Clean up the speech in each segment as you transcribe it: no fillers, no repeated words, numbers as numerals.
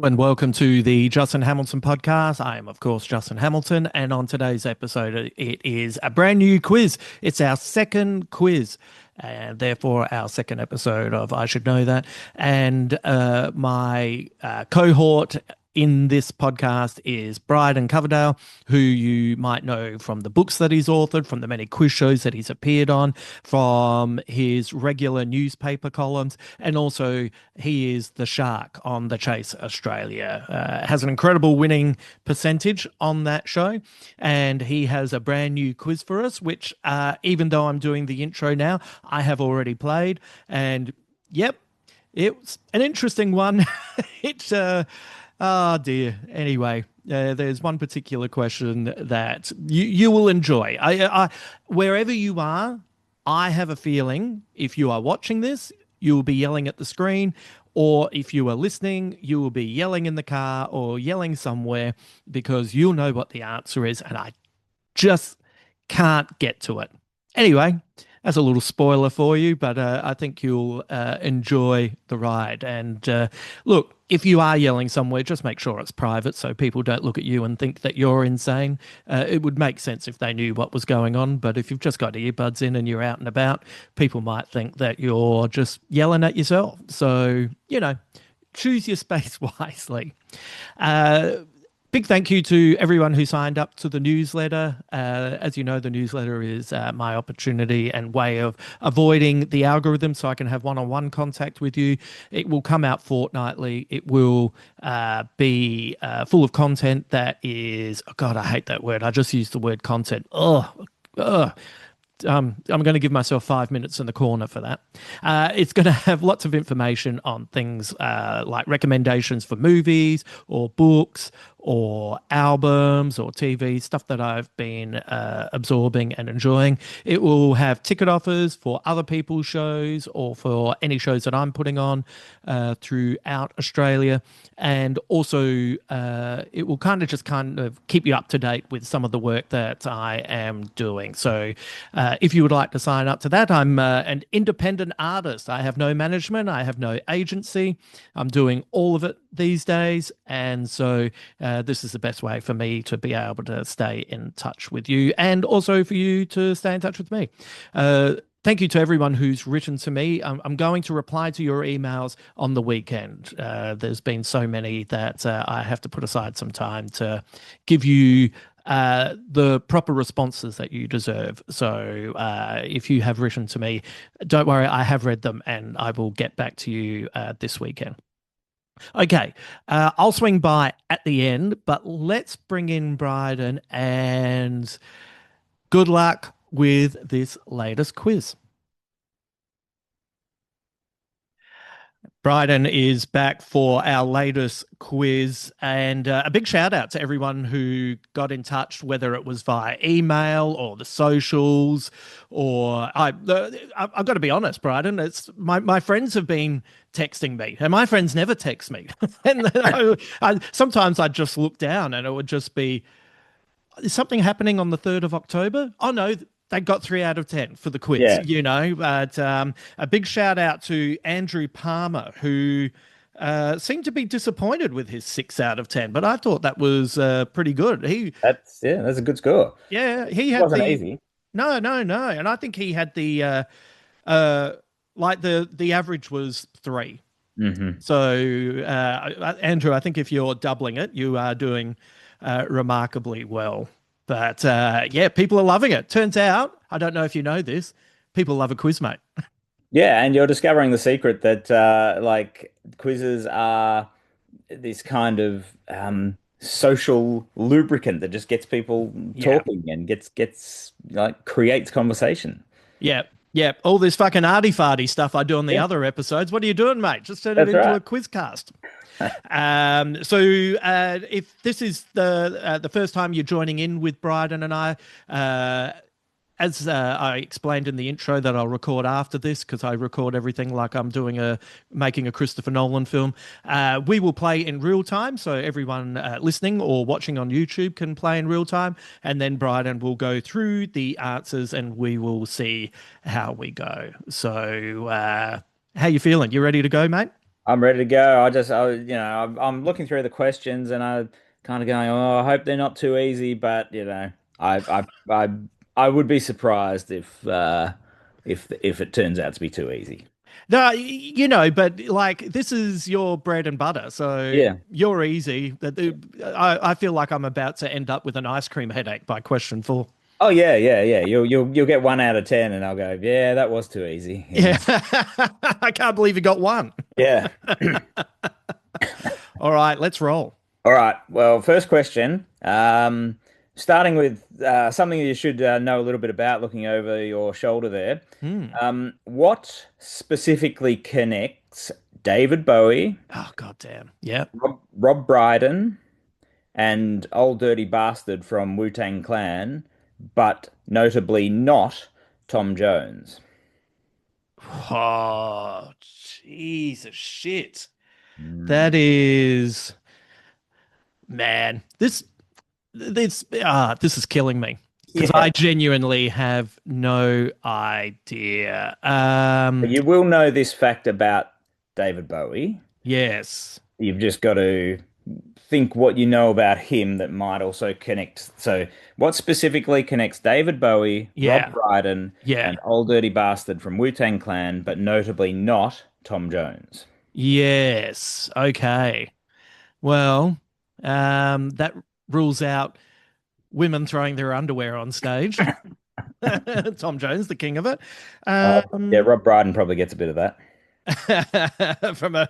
And welcome to the Justin Hamilton podcast. I am, of course, Justin Hamilton. And on today's episode, it is a brand new quiz. It's our second quiz, and therefore our second episode of I Should Know That. And my cohort in this podcast is Brydon Coverdale, who you might know from the books that he's authored, from the many quiz shows that he's appeared on, from his regular newspaper columns, and also he is the shark on The Chase Australia. Has an incredible winning percentage on that show, and he has a brand new quiz for us, which even though I'm doing the intro now, I have already played, and yep, it's an interesting one. It's oh dear. Anyway, there's one particular question that you will enjoy. Wherever you are, I have a feeling if you are watching this, you will be yelling at the screen, or if you are listening, you will be yelling in the car or yelling somewhere because you'll know what the answer is, and I just can't get to it. Anyway, that's a little spoiler for you, but I think you'll enjoy the ride. And look, if you are yelling somewhere, just make sure it's private so people don't look at you and think that you're insane. It would make sense if they knew what was going on, but if you've just got earbuds in and you're out and about, people might think that you're just yelling at yourself. So, choose your space wisely. Big thank you to everyone who signed up to the newsletter. As you know, the newsletter is my opportunity and way of avoiding the algorithm so I can have one-on-one contact with you. It will come out fortnightly. It will be full of content that is, oh God, I hate that word. I just used the word content. I'm going to give myself 5 minutes in the corner for that. It's going to have lots of information on things like recommendations for movies or books or albums or TV, stuff that I've been absorbing and enjoying. It will have ticket offers for other people's shows or for any shows that I'm putting on throughout Australia. And also it will kind of keep you up to date with some of the work that I am doing. So if you would like to sign up to that, I'm an independent artist. I have no management. I have no agency. I'm doing all of it these days. And so this is the best way for me to be able to stay in touch with you and also for you to stay in touch with me. Thank you to everyone who's written to me. I'm going to reply to your emails on the weekend. There's been so many that I have to put aside some time to give you the proper responses that you deserve. So if you have written to me, don't worry, I have read them and I will get back to you this weekend. Okay, I'll swing by at the end, but let's bring in Brydon and good luck with this latest quiz. Brydon is back for our latest quiz, and a big shout out to everyone who got in touch, whether it was via email or the socials, or I've got to be honest, Brydon, it's my friends have been texting me, and my friends never text me. And sometimes I'd just look down, and it would just be, is something happening on the 3rd of October? Oh no, they got 3 out of 10 for the quiz, But a big shout out to Andrew Palmer, who seemed to be disappointed with his 6 out of 10, but I thought that was pretty good. That's a good score. Yeah, he It had wasn't the easy. no, and I think he had the like the average was 3. Hmm. So Andrew, I think if you're doubling it, you are doing remarkably well. But yeah, people are loving it. Turns out, I don't know if you know this, people love a quiz, mate. Yeah, and you're discovering the secret that like quizzes are this kind of social lubricant that just gets people Yeah, talking and gets like creates conversation. yeah, yeah. All this fucking arty farty stuff I do on the Yeah, other episodes. What are you doing, mate? Just turn it that's into right. a quiz cast. So if this is the first time you're joining in with Brydon and I, as I explained in the intro that I'll record after this because I record everything like I'm making a Christopher Nolan film. We will play in real time, so everyone listening or watching on YouTube can play in real time, and then Brydon will go through the answers and we will see how we go. So, how you feeling? You ready to go, mate? I'm ready to go. I'm looking through the questions and I kind of going, oh, I hope they're not too easy, but I, I, I, I would be surprised if it turns out to be too easy. No, but like this is your bread and butter, so Yeah. you're easy. I feel like I'm about to end up with an ice cream headache by question four. Oh yeah, yeah, yeah. You'll get 1 out of 10, and I'll go, yeah, that was too easy. Yeah, Yeah. I can't believe you got one. Yeah. All right, let's roll. All right. Well, first question. Starting with something you should know a little bit about, looking over your shoulder there. Hmm. What specifically connects David Bowie, Oh, god damn. Yeah. Rob Brydon, and Old Dirty Bastard from Wu-Tang Clan, but notably not Tom Jones? Oh, Jesus shit. Mm. That is, man. This is killing me because Yeah. I genuinely have no idea. But you will know this fact about David Bowie. Yes. You've just got to think what you know about him that might also connect. So, what specifically connects David Bowie, Rob Yeah. Brydon, Yeah. and Old Dirty Bastard from Wu-Tang Clan, but notably not Tom Jones? Yes. Okay. Well, that rules out women throwing their underwear on stage. Tom Jones, the king of it. Yeah, Um, Rob Brydon probably gets a bit of that. from a,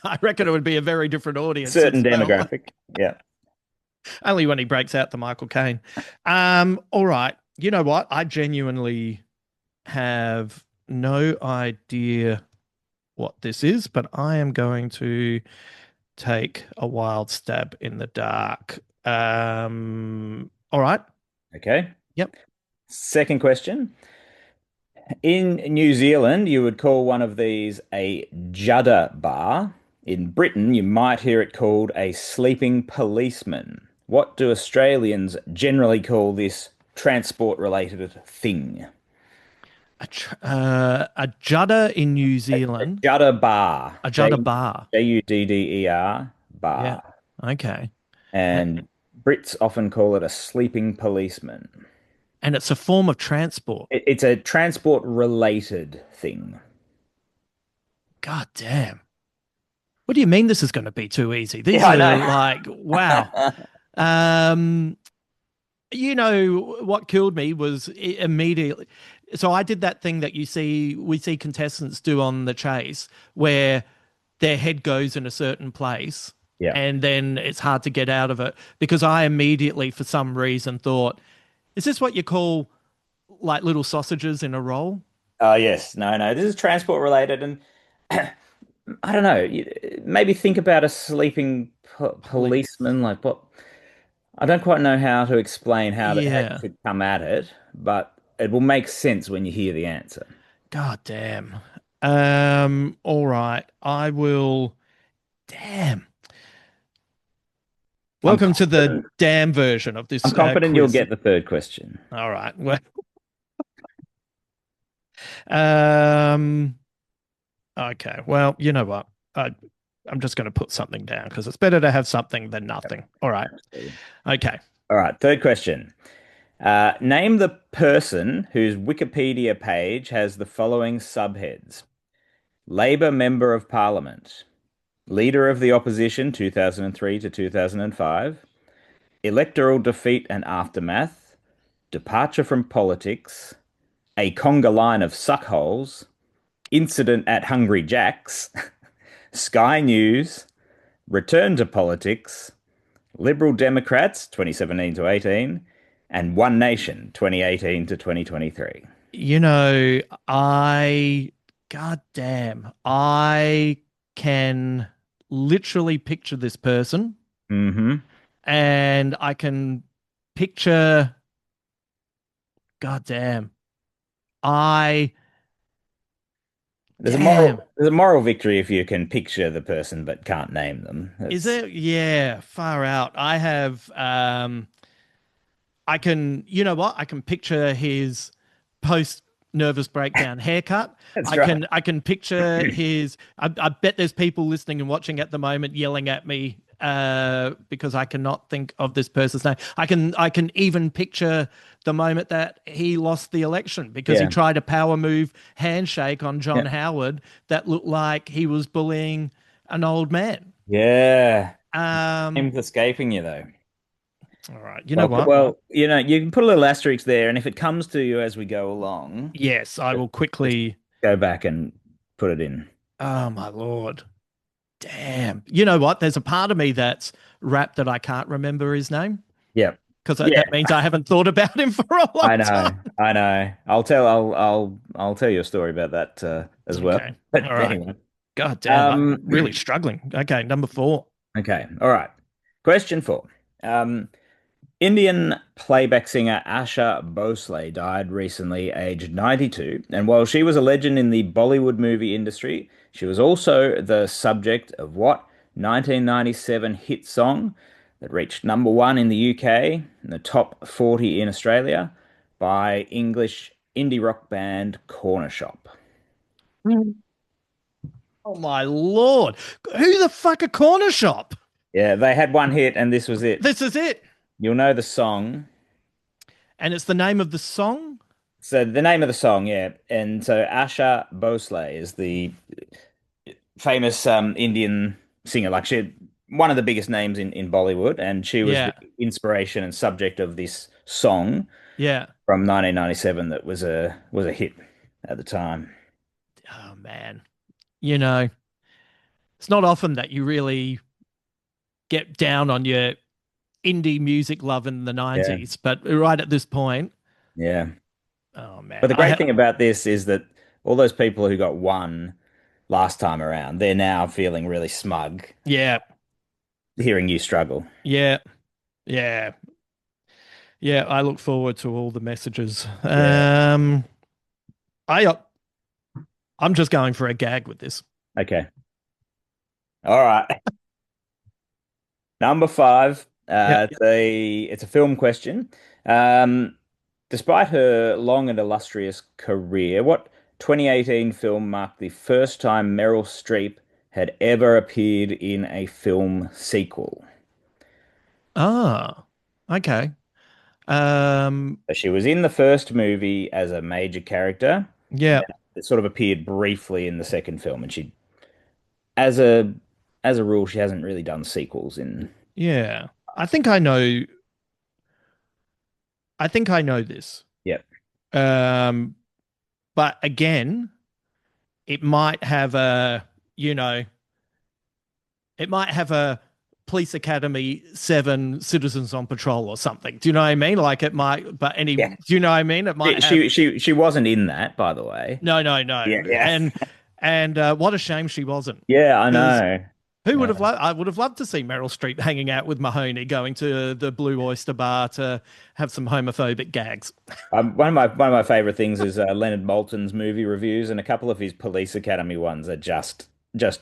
I reckon it would be a very different audience Certain as well. demographic. Yeah. Only when he breaks out the Michael Caine. All right. You know what? I genuinely have no idea what this is, but I am going to take a wild stab in the dark. All right. Okay. Yep. Second question. In New Zealand, you would call one of these a judder bar. In Britain, you might hear it called a sleeping policeman. What do Australians generally call this transport-related thing? A judder in New A Zealand, judder bar. a judder bar. Judder Yeah. bar. Okay. A- And Brits often call it a sleeping policeman. And it's a form of transport. It's a transport-related thing. God damn. What do you mean this is going to be too easy? These Yeah, I are know. like, wow. Um, what killed me was immediately. So I did that thing that we see contestants do on the chase where their head goes in a certain place Yeah. and then it's hard to get out of it because I immediately, for some reason, thought, is this what you call like little sausages in a roll? Oh, yes. No, no. This is transport related. And I don't know. Maybe think about a sleeping Police. policeman. Like what? I don't quite know how to explain how you Yeah. should come at it, but it will make sense when you hear the answer. God damn. All right. I will. Damn. I'm Welcome to the confident. damn version of I'm this confident you'll quiz. get the third question. All right. Well, um, okay. Well, you know what? I'm just going to put something down because it's better to have something than Yep, nothing. All right. absolutely. Okay. All right. Third question. Name the person whose Wikipedia page has the following subheads: Labour Member of Parliament, Leader of the Opposition 2003 to 2005, Electoral Defeat and Aftermath, Departure from Politics, A Conga Line of Suckholes, Incident at Hungry Jack's, Sky News, Return to Politics, Liberal Democrats 2017 to 18, and One Nation 2018 to 2023. You know, I, God damn, I can literally picture this person Mm-hmm. and I can picture, God damn, I, damn. There's a moral victory if you can picture the person but can't name them. Is That's it? Yeah, far out. I can, you know what? I can picture his post nervous breakdown haircut. That's I right. can I can picture his. I bet there's people listening and watching at the moment yelling at me because I cannot think of this person's name. I can even picture the moment that he lost the election because he Yeah. tried a power move handshake on John Yeah. Howard that looked like he was bullying an old man. Yeah. Um, Name's escaping you though. all right, you know Well, what? well, you can put a little asterisk there, and if it comes to you as we go along, Yes, I just, will just quickly. go back and put it in. Oh my Lord. Damn. You know what? There's a part of me that's rap that I can't remember his name Yeah. because Yeah. that means I haven't thought about him for a long I time. know. I know. I'll tell you a story about that as well. Okay. All But right. anyway. God damn. I'm Um really struggling. Okay. Number four. okay. All right. Question four. Um Indian playback singer Asha Bhosle died recently, aged 92, and while she was a legend in the Bollywood movie industry, she was also the subject of what 1997 hit song that reached number one in the UK and the top 40 in Australia by English indie rock band Corner Shop. Oh my Lord. Who the fuck a corner shop? Yeah, they had one hit and this was it. This is it. You'll know the song. And it's the name of the song. So the name of the song, yeah, and so Asha Bhosle is the famous Indian singer, like she one of the biggest names in Bollywood, and she was the Yeah. inspiration and subject of this song Yeah. from 1997 that was a hit at the time. Oh man. You know, it's not often that you really get down on your indie music love in the Yeah, 90s, but right at this point, yeah. oh But man, the great thing about this is that all those people who got one last time around, they're now feeling really smug yeah, hearing you struggle. yeah, yeah, yeah. I look forward to all the messages. Yeah. I I'm just going for a gag with this. Okay. All right. Number five. Yep. It's a film question. Um, Despite her long and illustrious career, what 2018 film marked the first time Meryl Streep had ever appeared in a film sequel? Ah, okay. Um, So she was in the first movie as a major character, and yeah, then it sort of appeared briefly in the second film. And she, as a as a rule, she hasn't really done sequels in. yeah. I think I know. I think I know this. Yep. Um, but again, it might have a, you know, it might have a Police Academy 7 Citizens on Patrol or something. Do you know what I mean? Like it might, but any, do Yeah. you know what I mean? It might have, She wasn't in that, by the way. no, no, no. Yeah, yeah. And what a shame she wasn't. Yeah, I Because know. who would Yeah. have loved, I would have loved to see Meryl Streep hanging out with Mahoney, going to the Blue Oyster Bar to have some homophobic gags. One of my favorite things is Leonard Maltin's movie reviews, and a couple of his Police Academy ones are just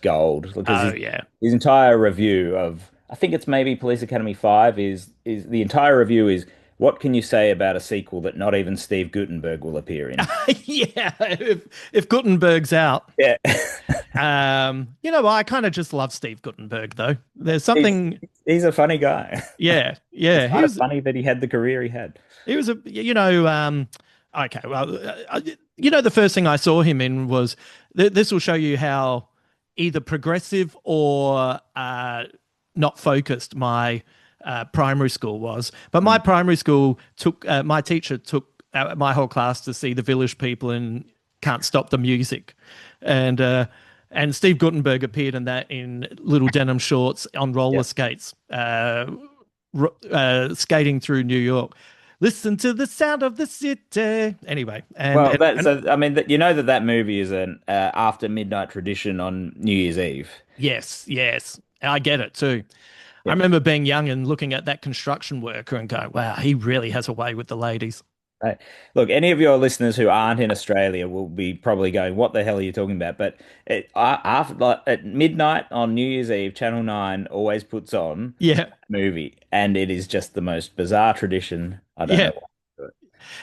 gold because Oh, yeah. his entire review of I think it's maybe Police Academy 5 is the entire review is what can you say about a sequel that not even Steve Guttenberg will appear in? Yeah. If Gutenberg's out. Yeah. I kind of just love Steve Guttenberg, though. There's He's something, he's a funny guy. yeah, It's yeah. kind of funny that he had the career he had. He was okay. Well, the first thing I saw him in was this will show you how either progressive or not focused my primary school was. But my Mm. primary school my teacher took my whole class to see the Village People in Can't Stop the Music, and uh, and Steve Guttenberg appeared in that in little denim shorts on roller Yeah. skates, skating through New York. Listen to the sound of the city. Anyway, Well, I mean that that movie is an after midnight tradition on New Year's Eve. yes, yes, I get it too. I Yeah. remember being young and looking at that construction worker and going, "Wow, he really has a way with the ladies." Right. Look, any of your listeners who aren't in Australia will be probably going, "What the hell are you talking about?" But after like, at midnight on New Year's Eve, Channel 9 always puts on Yeah, a movie, and it is just the most bizarre tradition. I don't yeah. know why.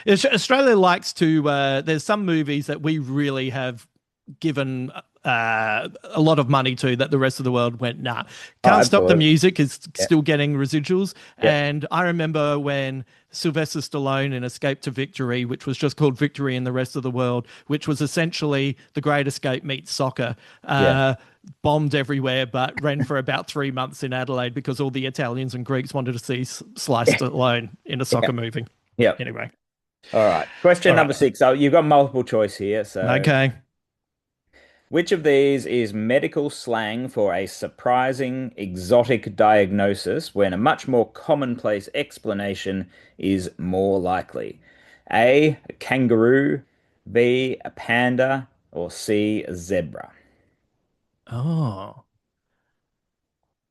Australia likes to. There's some movies that we really have given a lot of money to that the rest of the world went, nah. Oh, Can't Stop the absolutely. Music is Yeah. still getting residuals. Yep. And I remember when Sylvester Stallone in Escape to Victory, which was just called Victory in the Rest of the World, which was essentially The Great Escape meets soccer, Yeah. bombed everywhere, but ran for about 3 months in Adelaide because all the Italians and Greeks wanted to see Sly Yeah. Stallone in a Yeah. soccer movie. Yep. Anyway, All right. Question all right. number six. So you've got multiple choice here. So Okay. which of these is medical slang for a surprising, exotic diagnosis when a much more commonplace explanation is more likely? A kangaroo, B, a panda, or C, a zebra? Oh.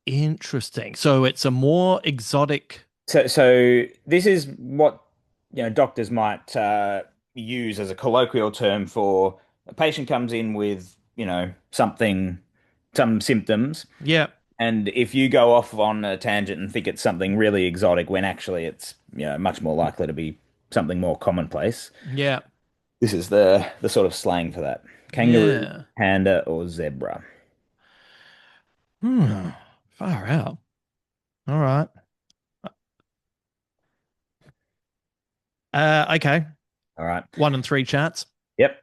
Interesting. So it's a more exotic. So this is what doctors might use as a colloquial term for a patient comes in with something, some symptoms. Yeah, And if you go off on a tangent and think it's something really exotic when actually it's, much more likely to be something more commonplace, yeah, this is the sort of slang for that. Kangaroo, yeah. panda, or zebra. Hmm. Far out. All right. Okay. All right. One and three chats. Yep.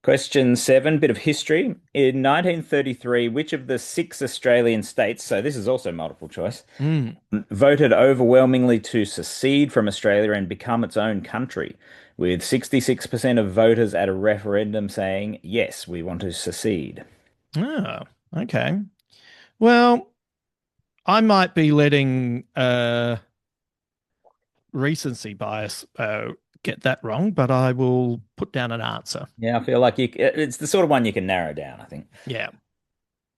Question seven, bit of history. In 1933, which of the six Australian states, so this is also multiple choice, Hmm. voted overwhelmingly to secede from Australia and become its own country, with 66% of voters at a referendum saying, yes, we want to secede. Oh, okay. Well, I might be letting recency bias get that wrong, but I will put down an answer. Yeah, I feel like it's the sort of one you can narrow down, I think. Yeah,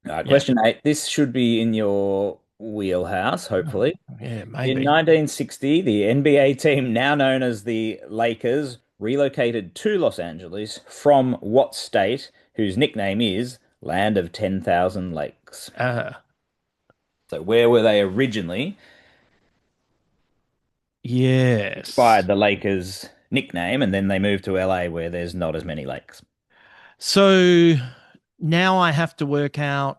All right, yeah, question eight. This should be in your wheelhouse, hopefully. yeah, In maybe. 1960, the NBA team, now known as the Lakers, relocated to Los Angeles from what state, whose nickname is Land of 10,000 Lakes? Uh, So, where were they originally? Inspired yes. the Lakers nickname, and then they moved to LA where there's not as many lakes. So now I have to work out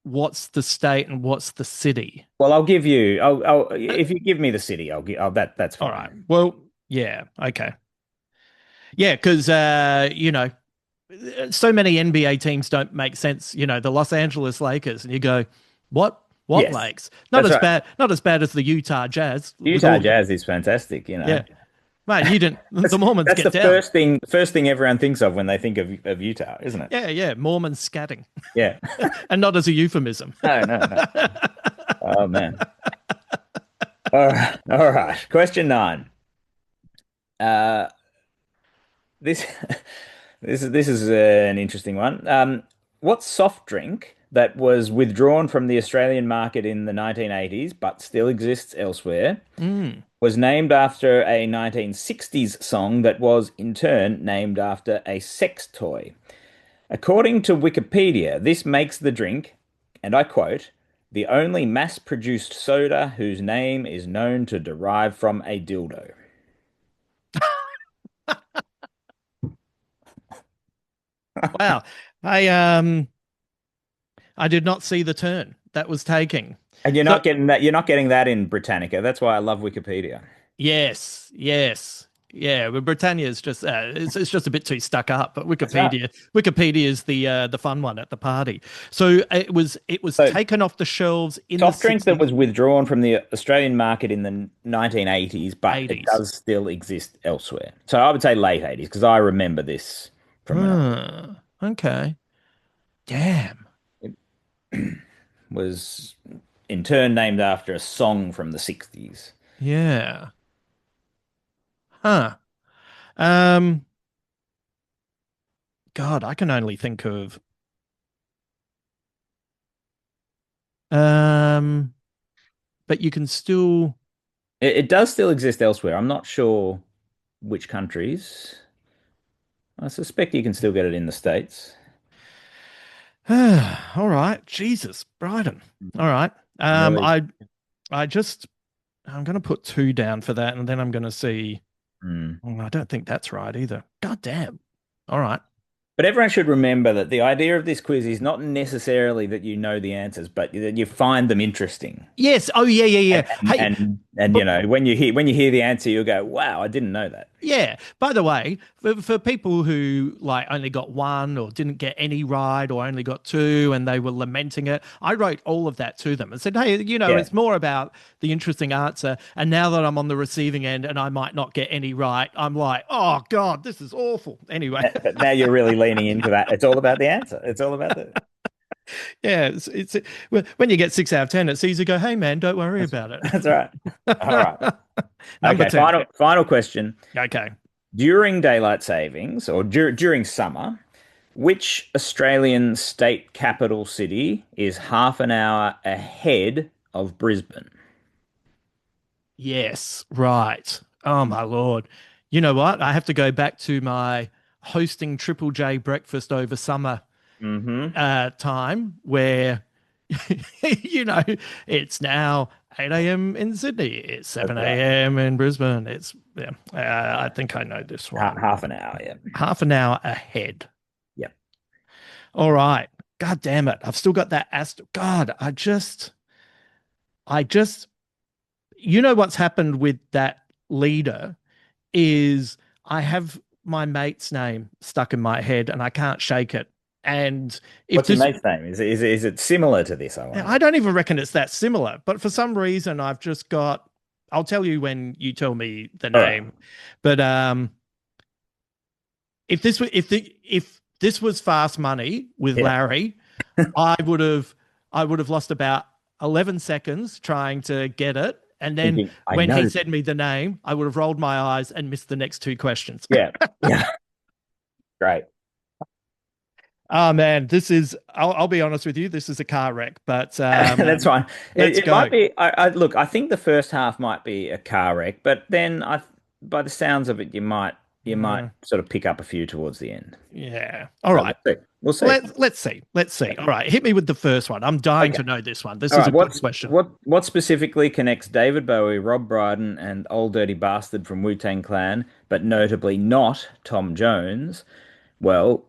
what's the state and what's the city. Well, if you give me the city, that's All right. fine. Well, yeah. Okay. Yeah, because so many NBA teams don't make sense. The Los Angeles Lakers, and you go, what? What Yes, lakes? Not that's as right. bad. Not as bad as the Utah Jazz with Utah all the Jazz is fantastic. yeah. Mate, you didn't. The That's Mormons that's get the down. first thing everyone thinks of when they think of Utah, isn't it? Yeah, yeah. Mormons scatting, Yeah. and not as a euphemism. No, no, no. Oh man. All right. All right. Question nine. Uh, this this is an interesting one. What soft drink that was withdrawn from the Australian market in the 1980s but still exists elsewhere Mm. was named after a 1960s song that was in turn named after a sex toy? According to Wikipedia, this makes the drink, and I quote, the only mass-produced soda whose name is known to derive from a dildo. Wow. I did not see the turn that was taking. And you're So not getting that. You're not getting that in Britannica. That's why I love Wikipedia. yes, yes. Yeah, but Britannia's just it's just a bit too stuck up, but That's right. Wikipedia is the fun one at the party. So it was So, taken off the shelves in the soft drink that 60s, was withdrawn from the Australian market in the 1980s, but it 80s. does still exist elsewhere. So I would say late 80s because I remember this from when Okay. Damn. it was in turn named after a song from the 60s. Yeah. Huh. Um God, I can only think of um but you can still It does still exist elsewhere. I'm not sure which countries. I suspect you can still get it in the States. all right. Jesus, Brydon. All right. I'm really I just I'm going to put two down for that, and then I'm going to see. Hmm. I don't think that's right either. God damn. All right. But everyone should remember that the idea of this quiz is not necessarily that you know the answers, but that you find them interesting. Yes. Oh, yeah, yeah, And yeah. Hey, and but when you hear the answer, you'll go, "Wow, I didn't know that." yeah. By the way, for people who like only got one or didn't get any right or only got two and they were lamenting it, I wrote all of that to them and said, hey, Yeah. it's more about the interesting answer. And now that I'm on the receiving end and I might not get any right, I'm like, oh God, this is awful. Anyway, But now you're really leaning into that. It's all about the answer. It's all about the. yeah, when you get 6 out of 10, it's easy to go, hey man, don't worry That's, about it. that's right. All right. Number Okay. 10. Final question. Okay. During daylight savings or during summer, which Australian state capital city is half an hour ahead of Brisbane? Yes, right. Oh my Lord. You know what? I have to go back to my hosting Triple J breakfast over summer Mm-hmm. time where you know it's now 8 a.m. in Sydney. It's That's 7 right. a.m. in Brisbane. It's yeah, I think I know this one. Half an hour, yeah. Half an hour ahead. Yep. All right. God damn it. I've still got that God, I just you know what's happened with that leader is I have my mate's name stuck in my head and I can't shake it. And if What's your this, mate's name? Is it similar to this, I I wonder? don't even reckon it's that similar, but for some reason I've just got, I'll tell you when you tell me the All right. name. But if this was fast money with Yeah. Larry, I would have I would have lost about 11 seconds trying to get it. And then Thinking, I when he know. said me the name, I would have rolled my eyes and missed the next two questions. Yeah. Yeah. Great. Oh man, I'll be honest with you, this is a car wreck, but That's fine. let's It might go. be. Look. I think the first half might be a car wreck, but then by the sounds of it, you might Uh, sort of pick up a few towards the end. yeah. All But right. we'll see. We'll see. Let's see. Let's see. All right. Hit me with the first one. I'm dying Okay. to know this one. This All is right. a good question. What specifically connects David Bowie, Rob Brydon, and Old Dirty Bastard from Wu-Tang Clan, but notably not Tom Jones? Well,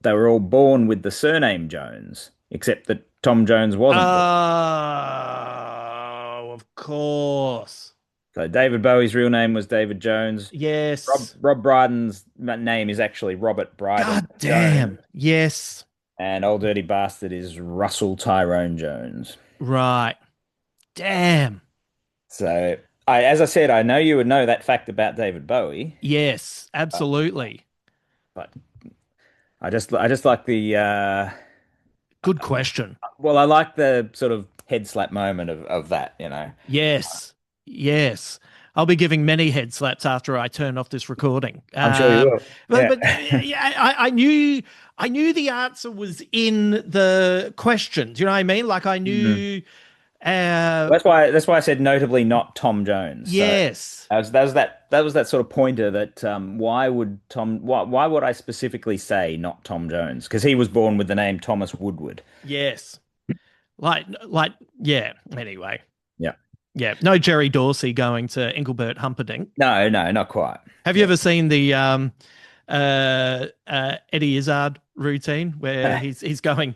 they were all born with the surname Jones, except that Tom Jones wasn't born. Oh, of course. So David Bowie's real name was David Jones. Yes. Rob Brydon's name is actually Robert Brydon God Jones, damn. Yes. and Old Dirty Bastard is Russell Tyrone Jones. Right. Damn. So, as I said, I know you would know that fact about David Bowie, Yes, but, absolutely. but I just like the Good question. well, I like the sort of head slap moment of that, you know. Yes. Yes. I'll be giving many head slaps after I turn off this recording. I'm sure you will. But Yeah. but yeah, I knew the answer was in the question. Do you know what I mean? Like I Mm. knew uh That's why I said notably not Tom Jones. So yes. that was that sort of pointer that why would I specifically say not Tom Jones? Because he was born with the name Thomas Woodward. Yes. Yeah, anyway. Yeah. Yeah, no Jerry Dorsey going to Engelbert Humperdinck. No, no, not quite. Have you Yeah. ever seen the Eddie Izzard routine where he's going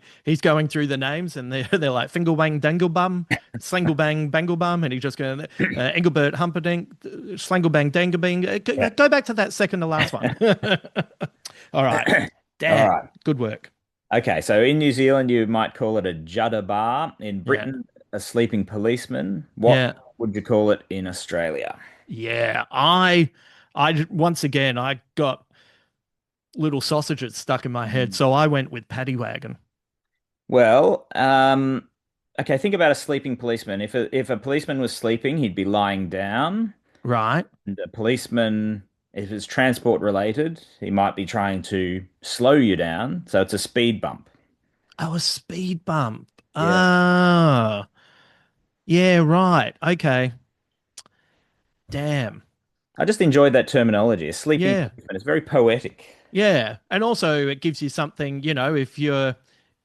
through the names and they're like Fingal Wang Dangle Bum, Slangle Bang Bangle Bum, and he just going Engelbert Humperdinck, Slangle Bang Dangle Bing. Yeah. Go back to that second to last one. All right, All damn, right. good work. Okay, so in New Zealand, you might call it a judder bar. In Yeah, Britain, a sleeping policeman. What yeah, would you call it in Australia? yeah. Once again I got little sausages stuck in my head, Mm. so I went with paddy wagon. Well, okay, think about a sleeping policeman. If a policeman was sleeping, he'd be lying down. Right. And a policeman, if it's transport related, he might be trying to slow you down. So it's a speed bump. Oh, a speed bump. Yeah. Ah, yeah, right. Okay. Damn. I just enjoyed that terminology, a sleeping Yeah. policeman. It's very poetic. Yeah. And also it gives you something, if you're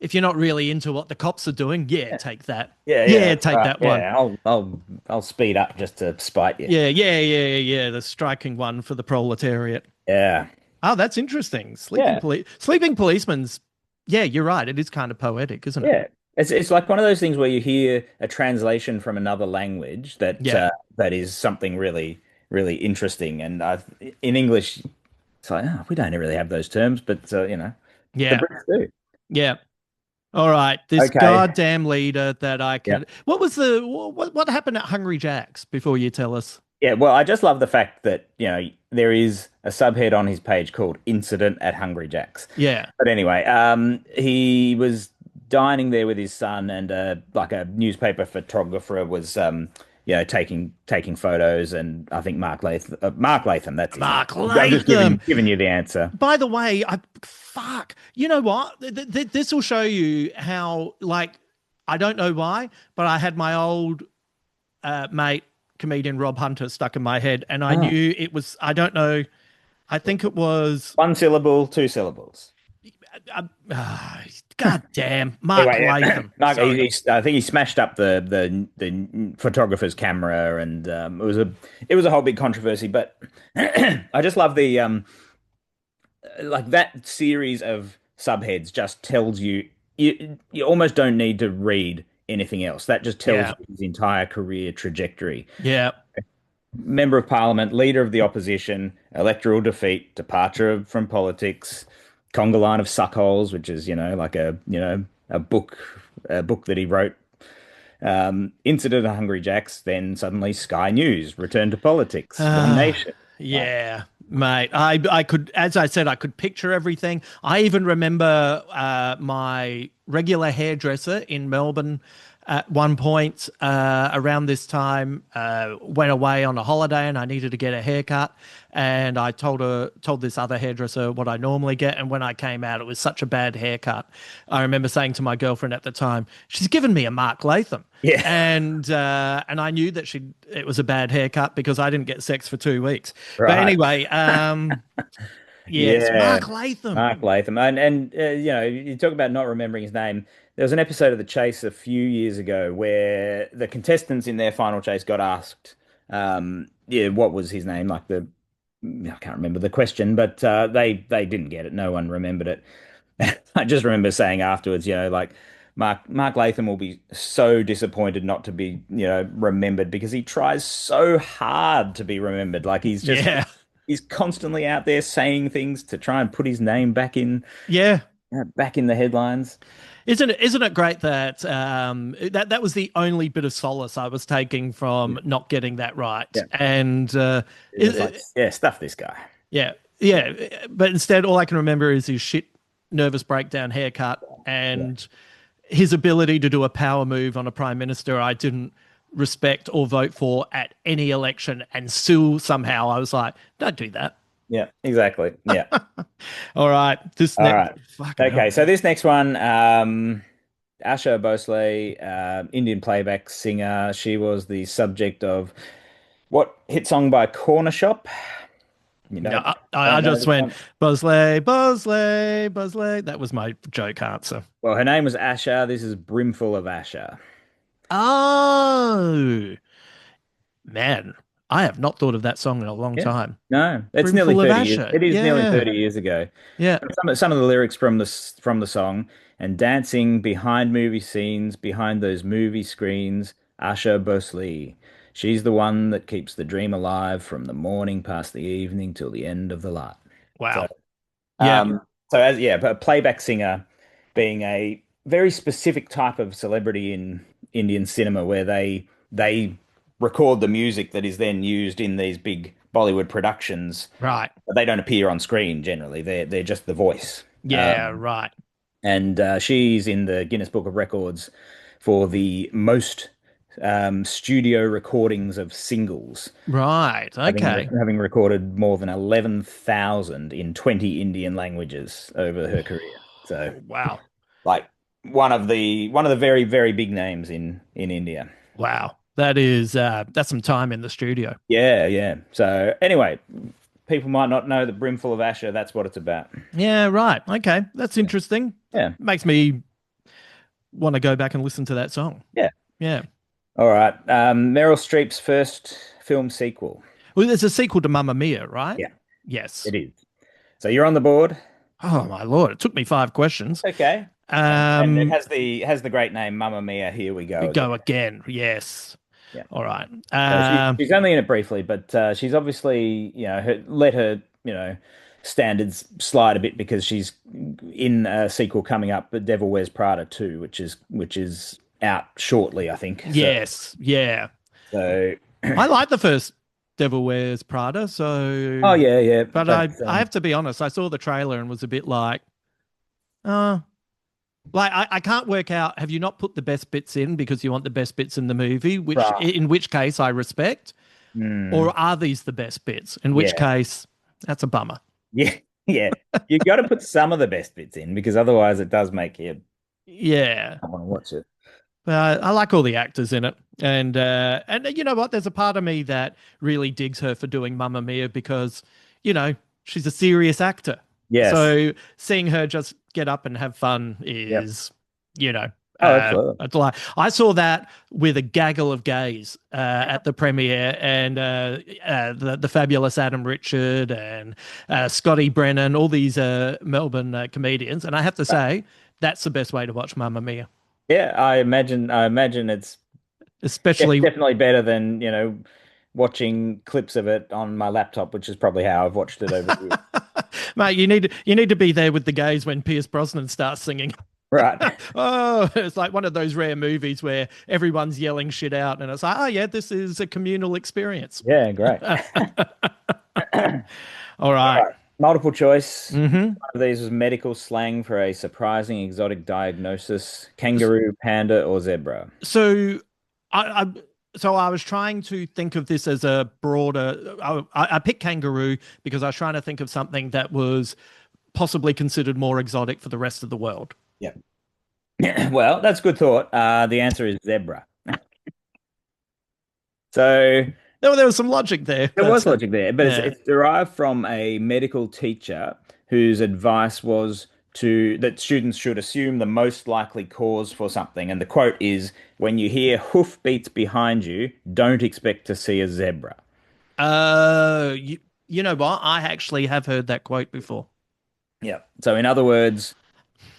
if you're not really into what the cops are doing, yeah, take that. Yeah, yeah, Yeah, that's take right. that one. Yeah, I'll speed up just to spite you. Yeah, yeah, yeah, yeah. The striking one for the proletariat. Yeah. Oh, that's interesting. Yeah. Sleeping policeman's. Yeah, you're right. It is kind of poetic, isn't it? Yeah. It's like one of those things where you hear a translation from another language Yeah, that is something really interesting. And in English, it's like, oh, we don't really have those terms, but the yeah, Brits do. yeah. All right, this Okay. goddamn leader that I Yeah. could. What was the what happened at Hungry Jack's before you tell us? Yeah, well, I just love the fact that, there is a subhead on his page called Incident at Hungry Jack's. Yeah. But anyway, he was dining there with his son, and like a newspaper photographer was, taking photos, and I think Mark Latham, that's his name. Mark I'm just Latham. giving you the answer. By the way, I fuck. You know what? This will show you how like I don't know why, but I had my old mate comedian Rob Hunter stuck in my head, and I Oh. knew it was. I don't know. I think it was. One syllable, two syllables. God damn, Mark Anyway, yeah. Latham. Mark, Sorry. I think he smashed up the photographer's camera, and it was a whole big controversy. But I just love the like that series of subheads just tells you almost don't need to read anything else. That just tells Yeah. you his entire career trajectory. Yeah. Member of Parliament, leader of the opposition, electoral defeat, departure from politics, conga line of suckholes, which is like a book that he wrote. Incident at Hungry Jack's, then suddenly Sky News, return to politics, One Nation. Like, Yeah, mate. I could, as I said, I could picture everything. I even remember my regular hairdresser in Melbourne at one point around this time went away on a holiday and I needed to get a haircut. And I told this other hairdresser what I normally get. And when I came out, it was such a bad haircut. I remember saying to my girlfriend at the time, she's given me a Mark Latham. yeah, And I knew that it was a bad haircut because I didn't get sex for 2 weeks. But right. anyway, yes, Yeah, Mark Latham. Mark Latham, and you talk about not remembering his name. There was an episode of The Chase a few years ago where the contestants in their final chase got asked, yeah, what was his name? Like I can't remember the question, but they didn't get it. No one remembered it. I just remember saying afterwards, like Mark Latham will be so disappointed not to be, remembered because he tries so hard to be remembered. Like Yeah, he's constantly out there saying things to try and put his name yeah. back in the headlines. Isn't it great that that was the only bit of solace I was taking from not getting that right, Yeah. and It's just like, yeah, stuff this guy. yeah, yeah. But instead, all I can remember is his shit nervous breakdown haircut Yeah. and his ability to do a power move on a prime minister I didn't respect or vote for at any election, and still somehow I was like, don't do that. Yeah, exactly. Yeah. All right, this All next right. fucking hell. Okay, so this next one, Asha Bhosle, Indian playback singer. She was the subject of what hit song by Corner Shop? You No, don't I don't know just this went one? Bosley, Bosley, Bosley. That was my joke answer. Well, her name was Asha. This is Brimful of Asha. Oh, man, I have not thought of that song in a long Yeah. time. No, it's nearly Brimful of 30 years. Asher. It is nearly Yeah, 30 years ago. yeah. Some of the lyrics from the song, and dancing behind movie scenes, behind those movie screens, Asha Bhosle. She's the one that keeps the dream alive from the morning past the evening till the end of the light. So, Wow. Yeah, um, so as yeah, but a playback singer being a very specific type of celebrity in Indian cinema where they record the music that is then used in these big Bollywood productions. right. But they don't appear on screen generally. They're just the voice. Yeah, right. And she's in the Guinness Book of Records for the most studio recordings of singles, Right. having Okay. having recorded more than 11,000 in 20 Indian languages over her career. So, Wow. like one of the very very big names in India. Wow. That's some time in the studio. Yeah, yeah. So anyway, people might not know that Brimful of Asher. That's what it's about. Yeah, right. Okay. That's interesting. Yeah. Makes me want to go back and listen to that song. Yeah. Yeah. All right. Meryl Streep's first film sequel. Well, there's a sequel to Mamma Mia, right? Yeah, Yes. it is. So you're on the board. Oh my Lord. It took me five questions. Okay. And it Um, has the great name Mamma Mia, Here We we Go again. go again. Yes. Yeah. All right. So she's only in it briefly, but she's obviously, let her, standards slide a bit because she's in a sequel coming up, The Devil Wears Prada 2, which is out shortly, I think. Yes. Yeah. So I like the first Devil Wears Prada, oh so yeah, yeah, but but I have to be honest, I saw the trailer and was a bit uh like I can't work out, have you not put the best bits in because you want the best bits in the movie, which right. in which case I respect, Mm, or are these the best bits? In which yeah, case that's a bummer. yeah, yeah. You got to put some of the best bits in because otherwise it does make you Yeah. not want to watch it. I like all the actors in it, and you know what? There's a part of me that really digs her for doing Mamma Mia because, you know, she's a serious actor. Yes. So seeing her just get up and have fun Yep. is, you know, Oh, absolutely. a delight. I saw that with a gaggle of gays at the premiere, and the fabulous Adam Richard and Scotty Brennan, all these Melbourne comedians, and I have to say that's the best way to watch Mamma Mia. Yeah, I imagine it's Especially, definitely better than, watching clips of it on my laptop, which is probably how I've watched it over the years. mate, you need to be there with the gays when Pierce Brosnan starts singing. Right. Oh, it's like one of those rare movies where everyone's yelling shit out, and it's like, oh yeah, this is a communal experience. Yeah, great. All All right. right. Multiple choice. Mm-hmm. One of these was medical slang for a surprising exotic diagnosis: kangaroo, panda, or zebra. So, I so I was trying to think of this as a broader. I picked kangaroo because I was trying to think of something that was possibly considered more exotic for the rest of the world. Yeah. Well, that's good thought. The answer is zebra. So There was some logic there, there was but logic there, but it's, yeah. it's derived from a medical teacher whose advice was that students should assume the most likely cause for something. And the quote is, "When you hear hoof beats behind you, don't expect to see a zebra." You know what? I actually have heard that quote before. Yeah. So in other words,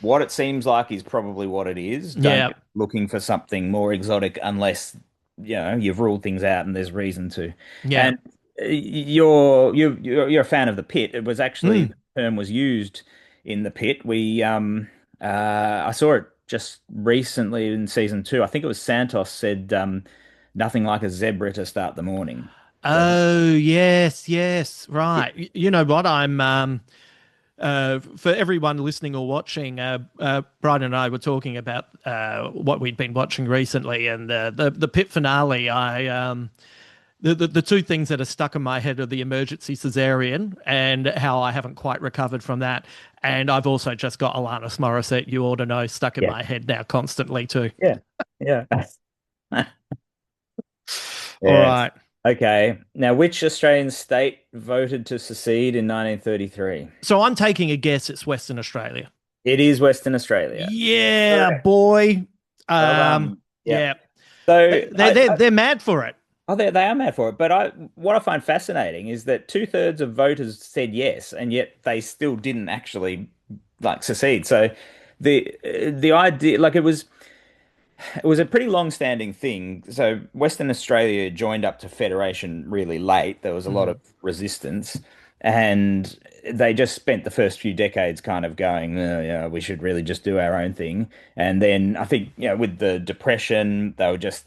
what it seems like is probably what it is. Don't Yeah, go looking for something more exotic unless, you've ruled things out and there's reason to. yeah. And you're a fan of the pit. It was actually Mm. the term was used in the pit. I saw it just recently in season 2. I think it was Santos said nothing like a zebra to start the morning. So Oh, yes, yes. yeah, Right. You know what? I'm for everyone listening or watching, Brydon and I were talking about what we'd been watching recently, and the pit finale. The two things that are stuck in my head are the emergency cesarean and how I haven't quite recovered from that. And I've also just got Alanis Morissette, You Ought to Know, stuck in yeah, my head now constantly too. yeah, yeah. All Yes. right. Okay. Now, which Australian state voted to secede in 1933? So I'm taking a guess it's Western Australia. It is Western Australia. Yeah, Correct. boy. Well done. Yeah. Yeah. So They're mad for it. they are mad for it. But what I find fascinating is that two-thirds of voters said yes, and yet they still didn't actually like secede. So the idea, like it was a pretty long-standing thing. So Western Australia joined up to Federation really late. There was a lot of Mm. resistance, and they just spent the first few decades kind of going, yeah, we should really just do our own thing. And then I think, with the Depression, they just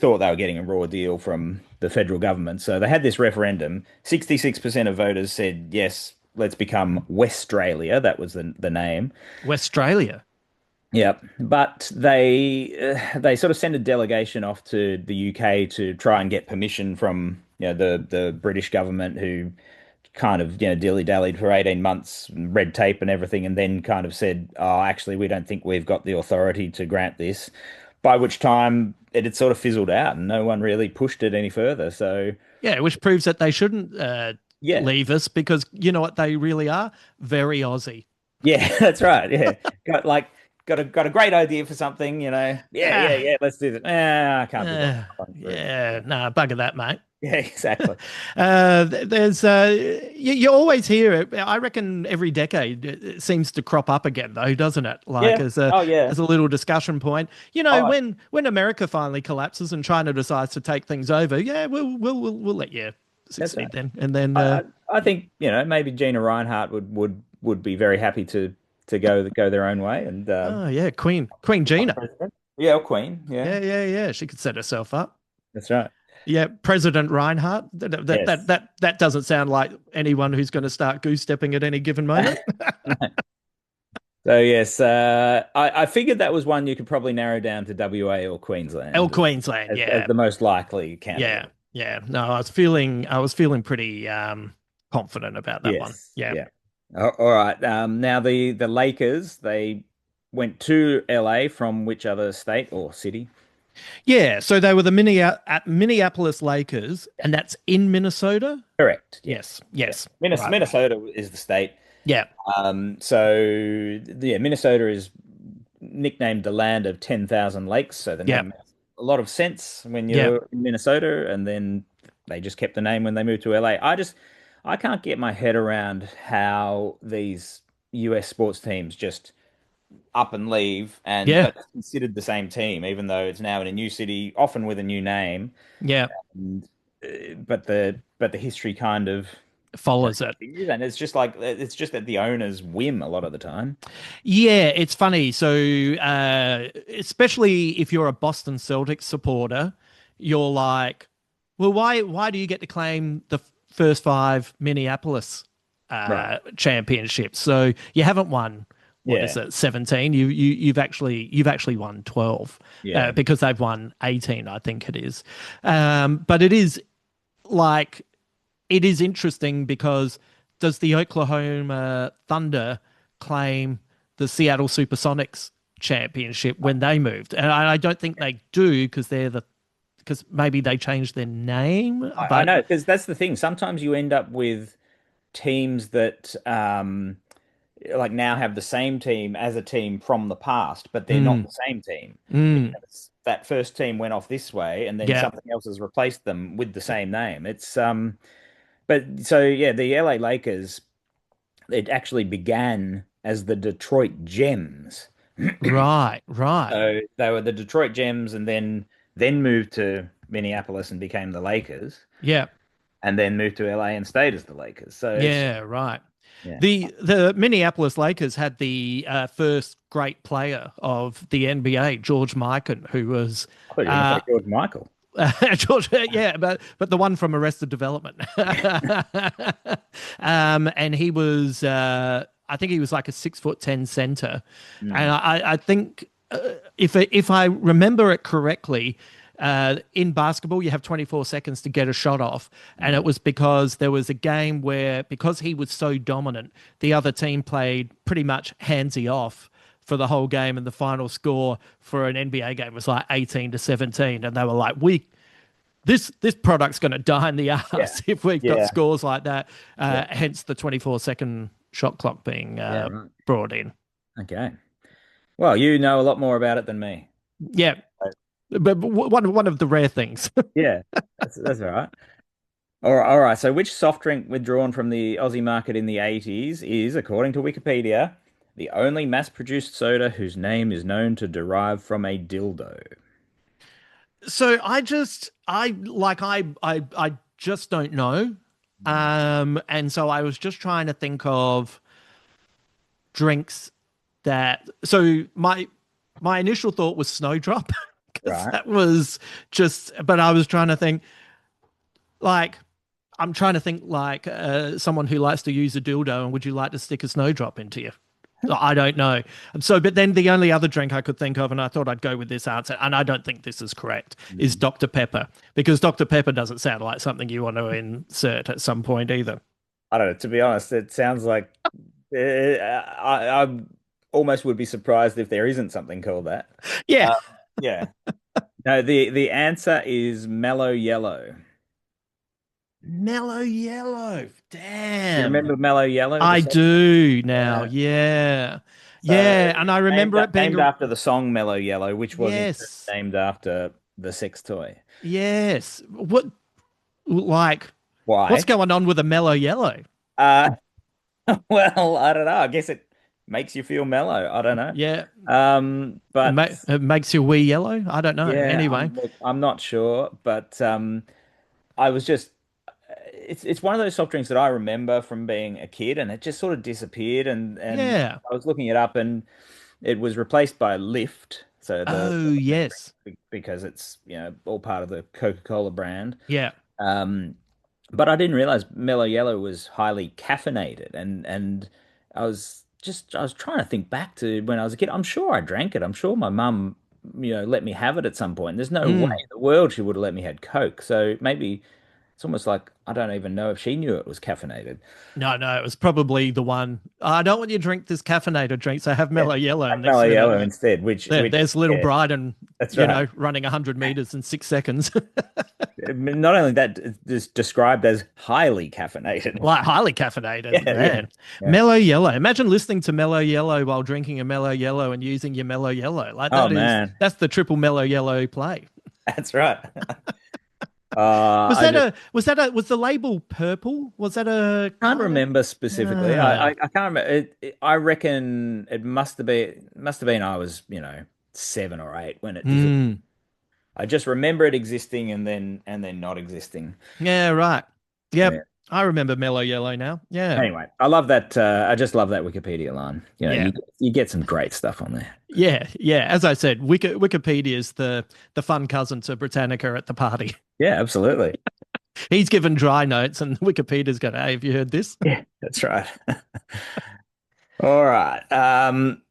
thought they were getting a raw deal from the federal government. So they had this referendum. 66% of voters said yes, let's become Westralia. That was the name. Westralia. Yeah, but they sort of sent a delegation off to the UK to try and get permission from the British government, who kind of dilly-dallied for 18 months, red tape and everything, and then kind of said, "Oh, actually, we don't think we've got the authority to grant this." By which time it had sort of fizzled out, and no one really pushed it any further. So Yeah, which proves that they shouldn't yeah, leave us because you know what they really are? Very Aussie. yeah, that's right. Yeah, got like. got a great idea for something, Yeah, yeah, Ah, yeah, let's do that. I can't be bothered following through. yeah, no, bugger that, mate. Yeah, exactly. There's you always hear it. I reckon every decade it seems to crop up again, though, doesn't it? Like Yeah. Oh yeah. as a little discussion point. Oh, When America finally collapses and China decides to take things over, yeah, we'll let you that's right. succeed then, and then I think maybe Gina Reinhardt would be very happy to go their own way and oh yeah, Queen become Gina. president. Yeah, or Queen. Yeah, Yeah. She could set herself up. that's right. Yeah, President Reinhardt. Yes. That doesn't sound like anyone who's going to start goose stepping at any given moment. So yes, I figured that was one you could probably narrow down to WA or El Queensland Queensland, as yeah. the most likely candidate. Yeah. No, I was feeling pretty confident about that one. Yes, Yeah. yeah. All right. Now the Lakers, they went to LA from which other state or city? Yeah, so they were the Minneapolis Lakers, and that's in Minnesota. Correct. Yes. Yes. Yeah. Yes. Right. Minnesota is the state. Yeah. So yeah, Minnesota is nicknamed the land of 10,000 lakes. So the Yeah. name makes a lot of sense when Yeah. you're in Minnesota, and then they just kept the name when they moved to LA. I can't get my head around how these US sports teams just up and leave and Yeah. but it's considered the same team, even though it's now in a new city, often with a new name. Yeah. And, but the history kind of Follows it. and it's just at the owner's whim a lot of the time. Yeah, it's funny. So, especially if you're a Boston Celtics supporter, you're like, well, why do you get to claim the first five Minneapolis Right. championships? So you haven't won. What is Yeah. it? 17. You've actually won 12 Yeah. because they've won 18. I think it is. But like it is interesting because does the Oklahoma Thunder claim the Seattle Supersonics championship when they moved? And I don't think they do because maybe they changed their name. I But know, because that's the thing. Sometimes you end up with teams that like now have the same team as a team from the past, but they're not mm, the same team mm, because that first team went off this way and then yeah, something else has replaced them with the same name. It's but so yeah, the LA Lakers, it actually began as the Detroit Gems. right, So they were the Detroit Gems and then moved to Minneapolis and became the Lakers yeah, and then moved to LA and stayed as the Lakers. So it's yeah, right. yeah. The Minneapolis Lakers had the first great player of the NBA, George Mikan, who was I thought you were going to uh, say George Michael. George, yeah, but the one from Arrested Development, and he was, I think he was like a 6'10" center, and Mm. I think if I remember it correctly, in basketball you have 24 seconds to get a shot off, and it was because there was a game where because he was so dominant, the other team played pretty much handsy off for the whole game, and the final score for an NBA game was like 18-17, and they were like, "We this product's going to die in the Yeah. ass if we've got Yeah. scores like that." Yeah. Hence the 24-second shot clock being Yeah, right. brought in. Okay. Well, you know a lot more about it than me. Yeah, but one of the rare things. Yeah, that's all right. All right. So, which soft drink withdrawn from the Aussie market in the 80s is, according to Wikipedia, the only mass-produced soda whose name is known to derive from a dildo? So I just don't know. And so I was just trying to think of drinks that so my initial thought was Snowdrop because Right. that was just but I was trying to think like I'm trying to think like someone who likes to use a dildo and would you like to stick a snowdrop into you? I don't know. So, but then the only other drink I could think of, and I thought I'd go with this answer, and I don't think this is correct, is Mm. Dr. Pepper, because Dr. Pepper doesn't sound like something you want to insert at some point either. I don't know. To be honest, it sounds like I almost would be surprised if there isn't something called that. Yeah. Uh, yeah. No, the answer is mellow yellow. Mellow yellow. You Damn. remember Mellow Yellow, the I song? do now. Yeah. Yeah. So Yeah. And I remember it being named after the song Mellow Yellow, which was in turn yes. named after the sex toy. Yes. What like what's Why? going on with a mellow yellow? Uh, well, I don't know. I guess it makes you feel mellow. I don't know. Yeah. But It makes your wee yellow. I don't know. yeah, Anyway. look, I'm not sure, but I was just it's one of those soft drinks that I remember from being a kid, and it just sort of disappeared, and Yeah. I was looking it up, and it was replaced by Lift, so Oh, the new yes. drink, because it's all part of the Coca-Cola brand. Yeah. Um, but I didn't realize Mellow Yellow was highly caffeinated, and I was trying to think back to when I was a kid. I'm sure I drank it. I'm sure my mum, let me have it at some point. There's no way Mm. in the world she would have let me had Coke. So maybe it's almost like I don't even know if she knew it was caffeinated. No, no, it was probably the one. I don't want you to drink this caffeinated drink, so have Yeah, mellow yellow. like And next Mellow minute, Yellow instead, there, which there's little yeah, Brydon, that's right. running 100 meters in 6 seconds. Not only that, it's described as highly caffeinated. Like highly caffeinated, Yeah, yeah, man. yeah. Mellow yellow. Imagine listening to mellow yellow while drinking a mellow yellow and using your mellow yellow. Like Oh man, that's the triple mellow yellow play. that's right. Was I that just was the label purple? Was that a can't color? remember specifically. Ah, I can't remember. I reckon it must have been I was 7 or 8 when it disappeared. mm, I just remember it existing and then not existing. yeah, right. Yeah. Yep. I remember mellow yellow now. Yeah. Anyway, I love that. I just love that Wikipedia line. Yeah. You get some great stuff on there. Yeah, yeah. As I said, Wikipedia is the fun cousin to Britannica at the party. Yeah, absolutely. He's given dry notes, and Wikipedia's going, "Hey, have you heard this?" Yeah, that's right. All right.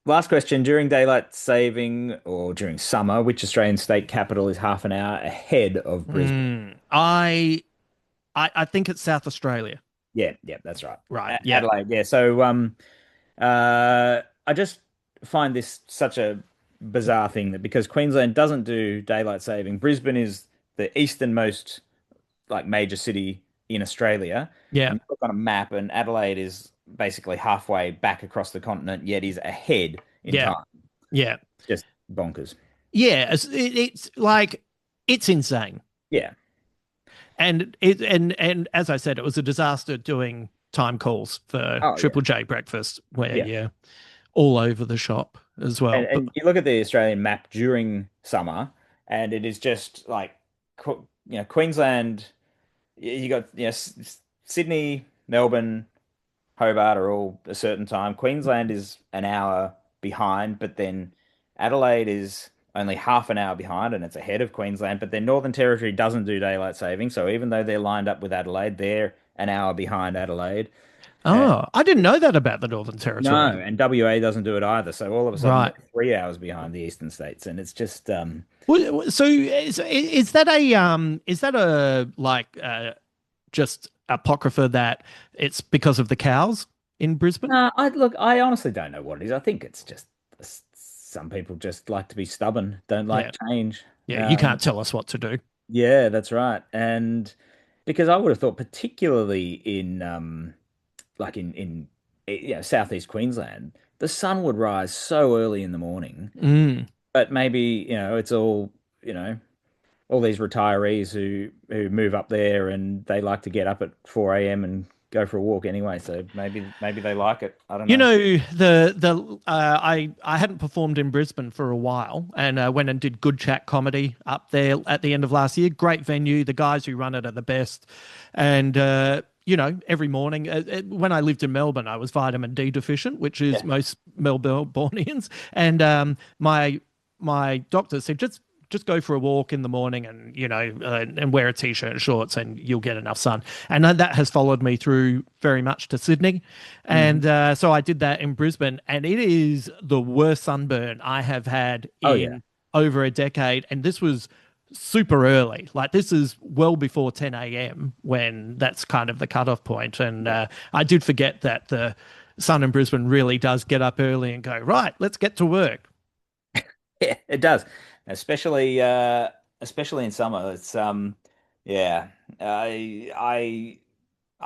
Last question. During daylight saving or during summer, which Australian state capital is half an hour ahead of Brisbane? I think it's South Australia. Yeah, yeah, that's right. Right. A Yeah. Adelaide. Yeah. So, I just find this such a bizarre thing that because Queensland doesn't do daylight saving, Brisbane is the easternmost like major city in Australia, Yeah. and you look on a map, and Adelaide is basically halfway back across the continent, yet is ahead in Yeah. time. Yeah. Just bonkers. Yeah. It's like it's insane. Yeah. And as I said, it was a disaster doing time calls for Oh yeah. Triple J breakfast, where Yeah. you're all over the shop as well. But And you look at the Australian map during summer, and it is just like, Queensland. You got Sydney, Melbourne, Hobart are all a certain time. Queensland is an hour behind, but then Adelaide is only half an hour behind, and it's ahead of Queensland. But then Northern Territory doesn't do daylight saving, so even though they're lined up with Adelaide, they're an hour behind Adelaide. Uh, oh, I didn't know that about the Northern no, Territory. and WA doesn't do it either. So all of a sudden, they're Right. 3 hours behind the eastern states, and it's just So is that a like just apocrypha that it's because of the cows in Brisbane? no. I honestly don't know what it is. I think it's just some people just like to be stubborn, don't Yeah. like change. Yeah, you Um, can't tell us what to do. yeah, that's right. And because I would have thought, particularly in like in southeast Queensland, the sun would rise so early in the morning. Mm. But maybe, it's you know, all these retirees who move up there and they like to get up at 4 a.m. and go for a walk anyway. So maybe they like it. I don't You know. know, I hadn't performed in Brisbane for a while, and went and did Good Chat Comedy up there at the end of last year. Great venue. The guys who run it are the best, and every morning when I lived in Melbourne, I was vitamin D deficient, which is Yeah. most Melbournians, and my doctor said just go for a walk in the morning and and wear a t-shirt and shorts and you'll get enough sun, and that has followed me through very much to Sydney, Mhm. and so I did that in Brisbane, and it is the worst sunburn I have had Oh yeah. in over a decade, and this was super early. Like this is well before 10 a.m. when that's kind of the cutoff point, and Yeah. I did forget that the sun in Brisbane really does get up early and go, right, let's get to work. Yeah, it does. Especially especially in summer. It's Yeah. I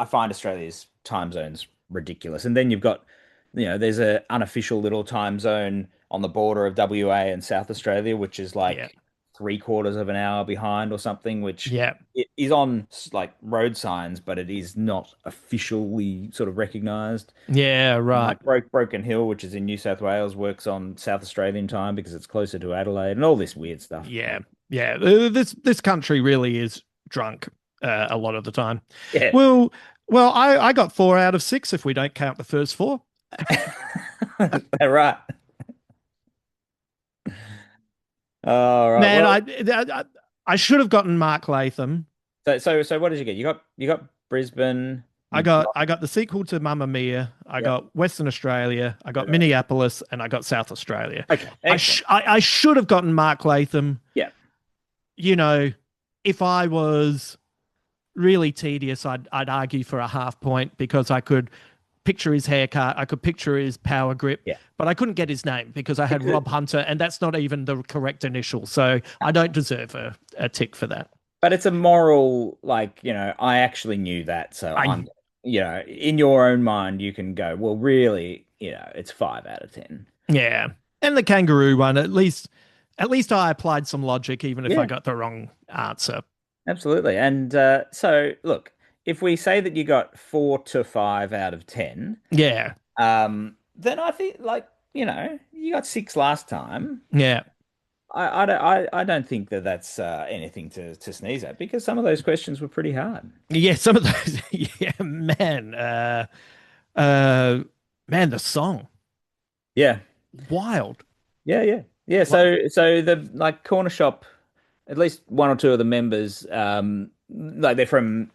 find Australia's time zones ridiculous. And then you've got, there's a unofficial little time zone on the border of WA and South Australia, which is Yeah. like three-quarters of an hour behind or something, which Yeah. it is on like road signs, but it is not officially sort of recognized. Yeah, And right. like Broken Hill, which is in New South Wales, works on South Australian time because it's closer to Adelaide and all this weird stuff. Yeah. Yeah. This country really is drunk a lot of the time. Yeah. Well, I got 4 out of 6 if we don't count the first four. Right. All right. Man, Well, I should have gotten Mark Latham. so what did you get? You got Brisbane. I You got got I got the sequel to Mamma Mia. I Yep. got Western Australia. I got Right. Minneapolis, and I got South Australia. Okay. Excellent. I should have gotten Mark Latham. Yeah. You know, if I was really tedious, I'd argue for a half point because I could picture his haircut, I could picture his power grip, Yeah. but I couldn't get his name because I had Because, Rob Hunter, and that's not even the correct initial. So I don't deserve a tick for that. but it's a moral, like, I actually knew that, so I in your own mind, you can go, well, really, it's 5 out of 10. Yeah, and the kangaroo one, at least I applied some logic, even if I Yeah, got the wrong answer. absolutely. And so, look, if we say that you got 4 to 5 out of 10, Yeah, then I think, like, you got six last time. yeah, I don't think that that's anything to sneeze at because some of those questions were pretty hard. yeah. Some of those, yeah, man, uh, man, the song, Yeah, wild. yeah. What? So the like corner shop, at least one or two of the members, like they're from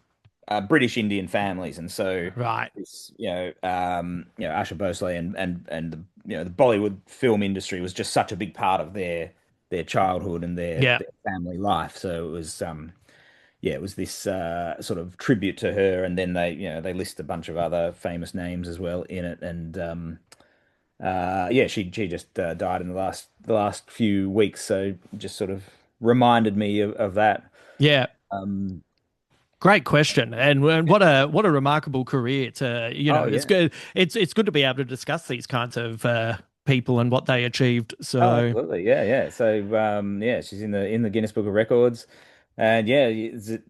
British Indian families, and so Right. this, Usher Bosley and the the Bollywood film industry was just such a big part of their childhood and Yeah. their family life. So it was yeah, it was this sort of tribute to her, and then they list a bunch of other famous names as well in it, and yeah, she just died in the last few weeks, so just sort of reminded me of that. Yeah. Um, Great question, and what a remarkable career to oh it's yeah, good it's good to be able to discuss these kinds of people and what they achieved. oh So absolutely, yeah. So yeah, she's in the Guinness Book of Records, and yeah,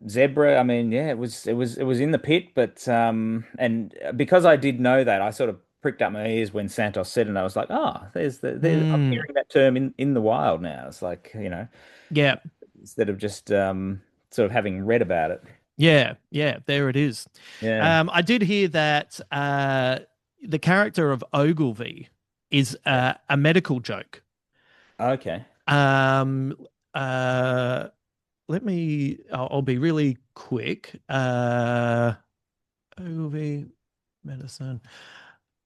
Zebra. I mean, yeah, it was in the pit, but and because I did know that, I sort of pricked up my ears when Santos said it, and I was like, oh, I'm mm, hearing that term in the wild now. It's like, yeah, instead of just sort of having read about it. yeah, there it is. Yeah. I did hear that the character of Ogilvy is a medical joke. Okay. Um, uh, I'll be really quick. Ogilvy medicine.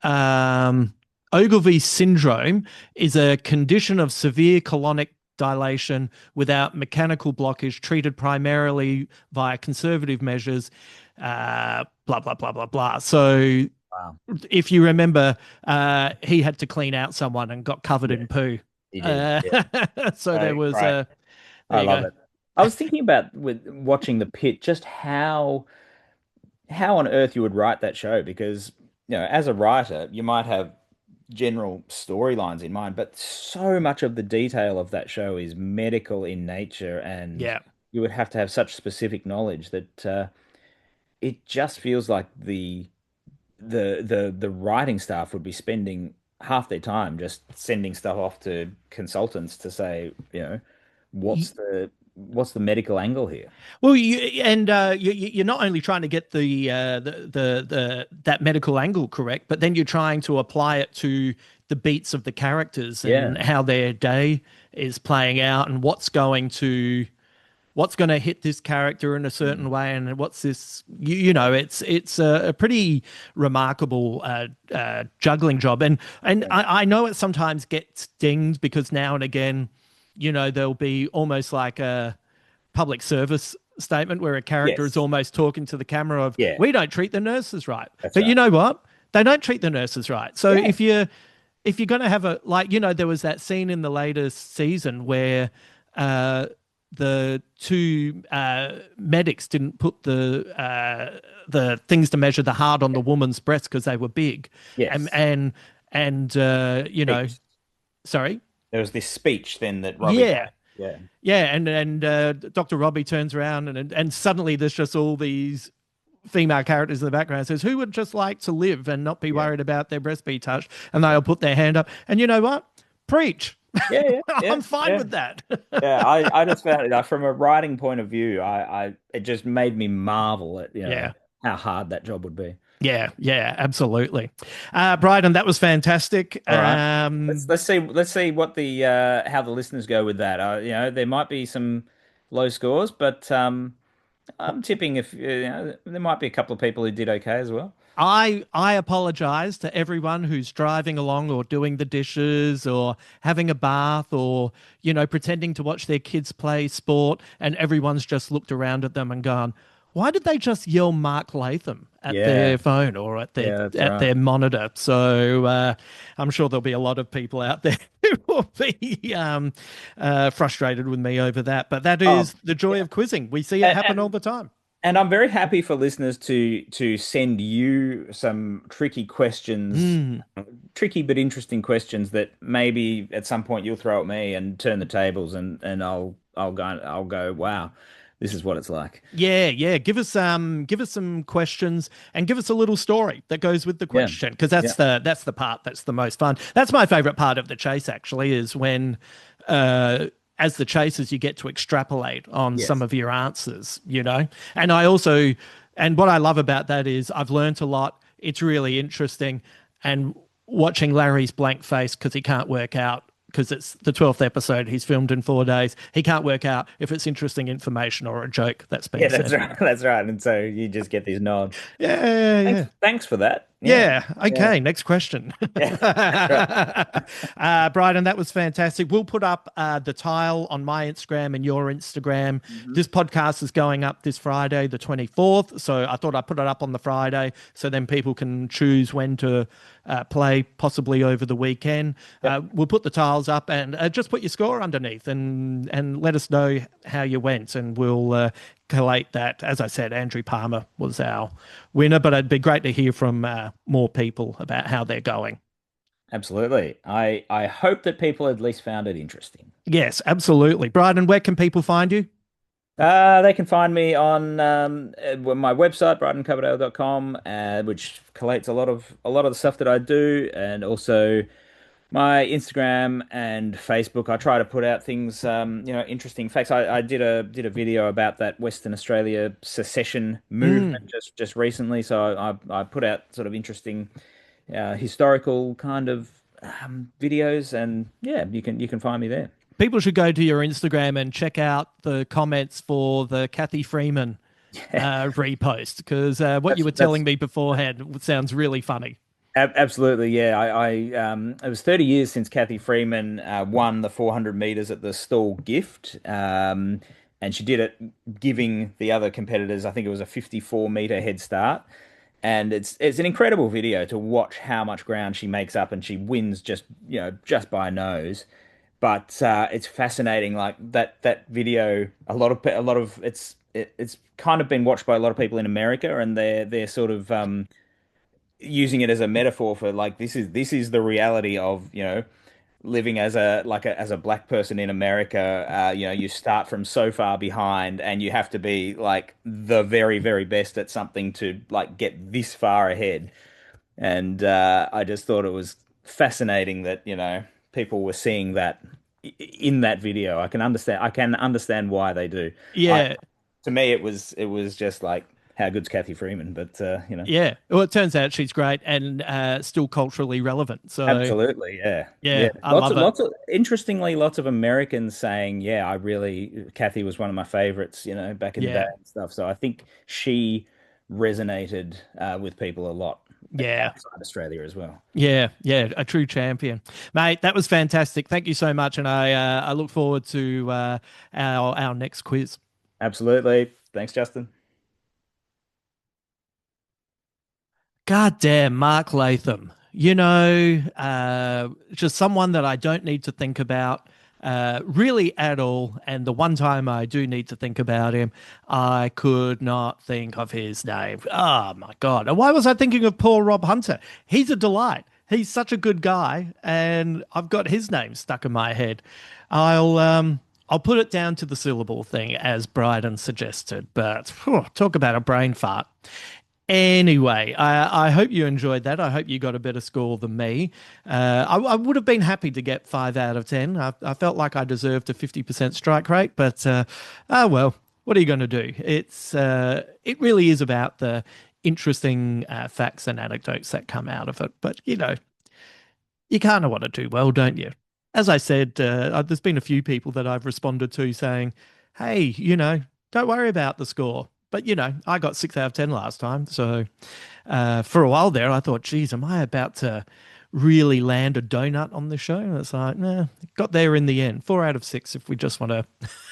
Um, Ogilvy syndrome is a condition of severe colonic dilation without mechanical blockage, treated primarily via conservative measures. Blah blah blah blah blah. So, Wow. if you remember, he had to clean out someone and got covered Yeah, in poo. he did. Uh, Yeah. so there was Great. there I you love go. it. I was thinking about with watching The Pit, just how on earth you would write that show because, as a writer, you might have general storylines in mind, but so much of the detail of that show is medical in nature, and Yeah. you would have to have such specific knowledge that it just feels like the writing staff would be spending half their time just sending stuff off to consultants to say, what's the medical angle here? Well, you're not only trying to get the that medical angle correct, but then you're trying to apply it to the beats of the characters Yeah. and how their day is playing out and what's going to hit this character in a certain Mm. way and what's this it's a pretty remarkable juggling job and Yeah. I know it sometimes gets dinged because now and again there'll be almost like a public service statement where a character is Yes. almost talking to the camera of Yeah, we don't treat the nurses right, that's but you right. know what, they don't treat the nurses right. So Yeah. if you're going to have a, like, there was that scene in the latest season where the two medics didn't put the things to measure the heart on the woman's breast because they were big, and Yes. and and Speech. sorry, There was this speech then that Robbie gave. yeah, Yeah. yeah, and Dr. Robbie turns around and suddenly there's just all these female characters in the background, says, who would just like to live and not be Yeah. worried about their breast being touched, and they'll put their hand up, and you know what, preach. Yeah, yeah, yeah, I'm fine yeah. with that. Yeah, I just found it from a writing point of view, it just made me marvel at, Yeah. how hard that job would be. Yeah, yeah, absolutely. Brydon, that was fantastic. All right. Let's see what the how the listeners go with that. There might be some low scores, but I'm tipping if there might be a couple of people who did okay as well. I apologize to everyone who's driving along or doing the dishes or having a bath or, pretending to watch their kids play sport and everyone's just looked around at them and gone, why did they just yell Mark Latham at Yeah, their phone or at their yeah, that's at right. their monitor? So I'm sure there'll be a lot of people out there who will be frustrated with me over that. But that Oh, is the joy yeah. of quizzing. We see it And, happen all and the time. And I'm very happy for listeners to send you some tricky questions, Mm. tricky but interesting questions that maybe at some point you'll throw at me and turn the tables, and I'll go, wow, this is what it's like. Yeah, yeah. Give us some questions and give us a little story that goes with the Yeah, question because yeah, that's the part that's the most fun. That's my favorite part of the chase actually is when uh as the chasers you get to extrapolate on some yes, of your answers. And I also and what I love about that is I've learnt a lot. It's really interesting and watching Larry's blank face because he can't work out because it's the 12th episode he's filmed in 4 days. He can't work out if it's interesting information or a joke that's yeah, being that's said. right, that's right. And so you just get these nods. Yeah, yeah, Thanks, yeah. thanks for that. Yeah, Yeah. yeah, Okay. Next question. yeah. That's right. Brydon, that was fantastic. We'll put up the tile on my Instagram and your Instagram. Mhm. This podcast is going up this Friday, the 24th. So I thought I'd put it up on the Friday so then people can choose when to play, possibly over the weekend. Yep. We'll put the tiles up and just put your score underneath and let us know how you went. And we'll collate that. As I said, Andrew Palmer was our winner, but it'd be great to hear from more people about how they're going. Absolutely. I hope that people at least found it interesting. Yes, absolutely. Brydon, where can people find you? They can find me on my website, BrydonCoverdale.com, which collates a lot of the stuff that I do, and also my Instagram and Facebook. I try to put out things, interesting facts. I did a video about that Western Australia secession movement Mm. just recently, so I put out sort of interesting historical kind of videos, and yeah, you can find me there. People should go to your Instagram and check out the comments for the Kathy Freeman repost because what you That's were that's telling me beforehand sounds really funny. Absolutely, yeah. It was 30 years since Kathy Freeman won the 400 meters at the Stall Gift, and she did it giving the other competitors, I think it was a 54-meter head start. And it's an incredible video to watch how much ground she makes up, and she wins just by a nose. But it's fascinating, like that video. A lot of it's kind of been watched by a lot of people in America, and they're sort of using it as a metaphor for like this is the reality of living as a black person in America. You start from so far behind, and you have to be like the very very best at something to like get this far ahead. And I just thought it was fascinating that people were seeing that in that video. I can understand why they do. I Yeah, To me it was just like how good's Kathy Freeman, but yeah. Well, it turns out she's great and still culturally relevant. So, absolutely, yeah. Yeah. yeah, I Lots love of it. lots of interestingly, lots of Americans saying, yeah, Kathy was one of my favorites, back in the day Yeah, and stuff. So I think she resonated with people a lot yeah. outside Australia as well. Yeah, yeah, a true champion, mate. That was fantastic. Thank you so much, and I look forward to our next quiz. Absolutely. Thanks, Justin. God damn, Mark Latham. Just someone that I don't need to think about. really at all. And the one time I do need to think about him, I could not think of his name. Oh my God. And why was I thinking of poor Rob Hunter? He's a delight. He's such a good guy, and I've got his name stuck in my head. I'll put it down to the syllable thing as Brydon suggested, but phew, talk about a brain fart. Anyway, I hope you enjoyed that. I hope you got a better score than me. I would have been happy to get 5 out of 10. I felt like I deserved a 50% strike rate, but oh well, what are you going to do? It really is about the interesting facts and anecdotes that come out of it. But you kind of want to do well, don't you? As I said, there's been a few people that I've responded to saying, hey, don't worry about the score. But, I got 6 out of 10 last time. So for a while there, I thought, geez, am I about to really land a donut on the show? And it's like, nah, got there in the end. 4 out of 6 if we just want to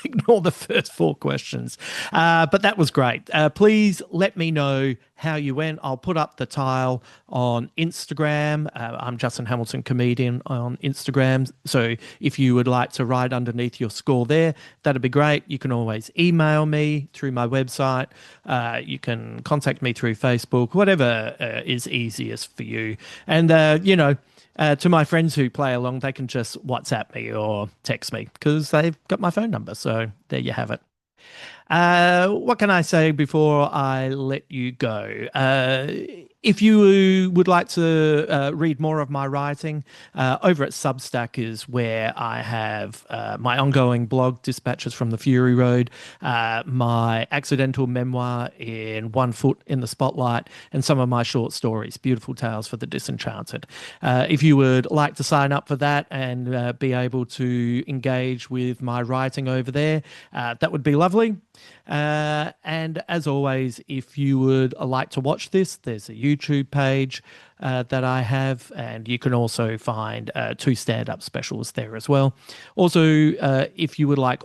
ignore the first 4 questions. But that was great. Please let me know how you went. I'll put up the tile on Instagram. I'm Justin Hamilton Comedian on Instagram. So if you would like to write underneath your score there, that'd be great. You can always email me through my website. You can contact me through Facebook, whatever is easiest for you. And, to my friends who play along, they can just WhatsApp me or text me because they've got my phone number. So there you have it. What can I say before I let you go? If you would like to read more of my writing, over at Substack is where I have my ongoing blog, Dispatches from the Fury Road, my accidental memoir in 1 Foot in the Spotlight, and some of my short stories, Beautiful Tales for the Disenchanted. If you would like to sign up for that and be able to engage with my writing over there, that would be lovely. And as always, if you would like to watch this, there's a YouTube page that I have, and you can also find 2 stand-up specials there as well. Also, if you would like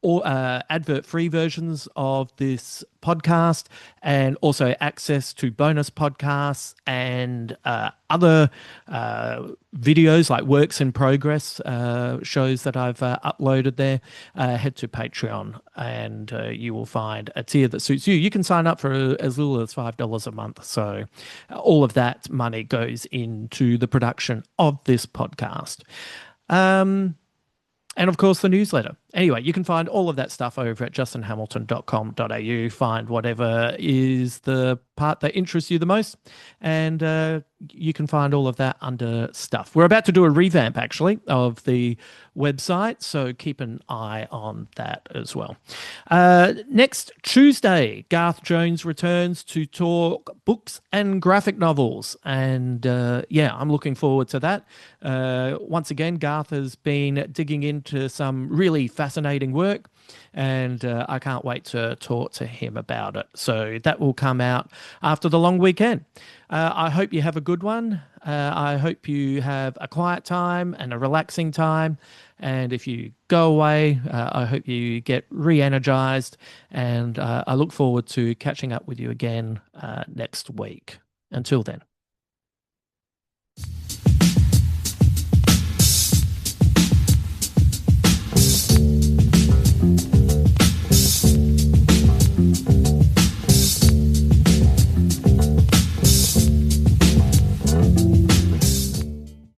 or advert-free versions of this podcast, and also access to bonus podcasts and other videos like works in progress shows that I've uploaded there, head to Patreon and you will find a tier that suits you. You can sign up for as little as $5 a month. So all of that money goes into the production of this podcast. And of course, the newsletter. Anyway, you can find all of that stuff over at justinhamilton.com.au. Find whatever is the part that interests you the most. And you can find all of that under stuff. We're about to do a revamp, actually, of the website. So keep an eye on that as well. Next Tuesday, Garth Jones returns to talk books and graphic novels. And I'm looking forward to that. Once again, Garth has been digging into some really fascinating work, and I can't wait to talk to him about it. So that will come out after the long weekend. I hope you have a good one. I hope you have a quiet time and a relaxing time. And if you go away, I hope you get re-energized. And I look forward to catching up with you again next week. Until then.